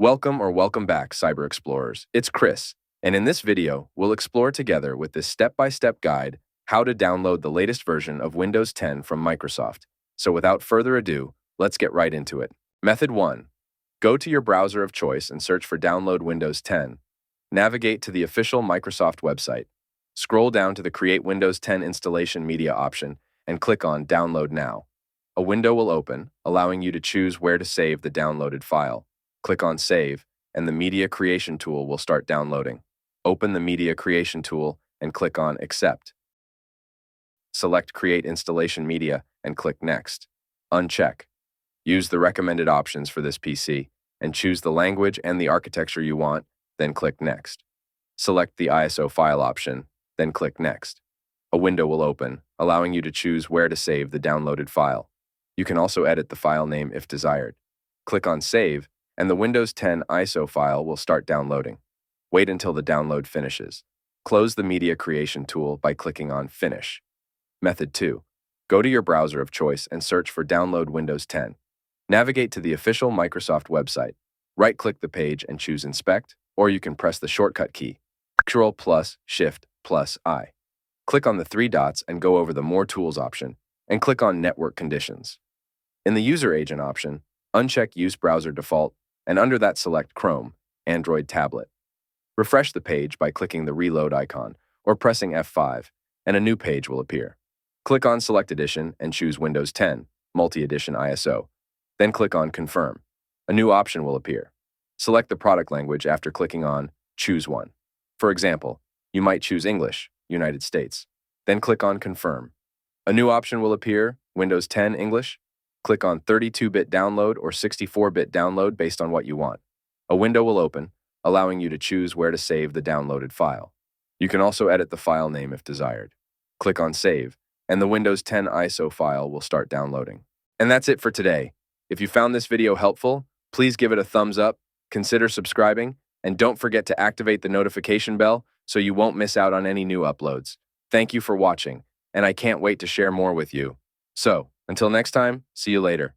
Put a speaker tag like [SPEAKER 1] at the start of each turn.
[SPEAKER 1] Welcome back, Cyber Explorers. It's Chris, and in this video, we'll explore together with this step-by-step guide how to download the latest version of Windows 10 from Microsoft. So without further ado, let's get right into it. Method 1. Go to your browser of choice and search for Download Windows 10. Navigate to the official Microsoft website. Scroll down to the Create Windows 10 Installation Media option and click on Download Now. A window will open, allowing you to choose where to save the downloaded file. Click on Save, and the Media Creation tool will start downloading. Open the Media Creation tool and click on Accept. Select Create Installation Media and click Next. Uncheck. Use the recommended options for this PC and choose the language and the architecture you want, then click Next. Select the ISO file option, then click Next. A window will open, allowing you to choose where to save the downloaded file. You can also edit the file name if desired. Click on Save, and the Windows 10 ISO file will start downloading. Wait until the download finishes. Close the Media Creation tool by clicking on Finish. Method 2. Go to your browser of choice and search for Download Windows 10. Navigate to the official Microsoft website. Right-click the page and choose Inspect, or you can press the shortcut key, Ctrl+Shift+I. Click on the three dots and go over the More Tools option, and click on Network Conditions. In the User Agent option, uncheck Use Browser Default, and under that select Chrome, Android Tablet. Refresh the page by clicking the reload icon or pressing F5, and a new page will appear. Click on Select Edition and choose Windows 10, Multi-Edition ISO. Then click on Confirm. A new option will appear. Select the product language after clicking on Choose One. For example, you might choose English, United States. Then click on Confirm. A new option will appear, Windows 10 English. Click on 32-bit download or 64-bit download based on what you want. A window will open, allowing you to choose where to save the downloaded file. You can also edit the file name if desired. Click on Save, and the Windows 10 ISO file will start downloading. And that's it for today. If you found this video helpful, please give it a thumbs up, consider subscribing, and don't forget to activate the notification bell so you won't miss out on any new uploads. Thank you for watching, and I can't wait to share more with you. So, until next time, see you later.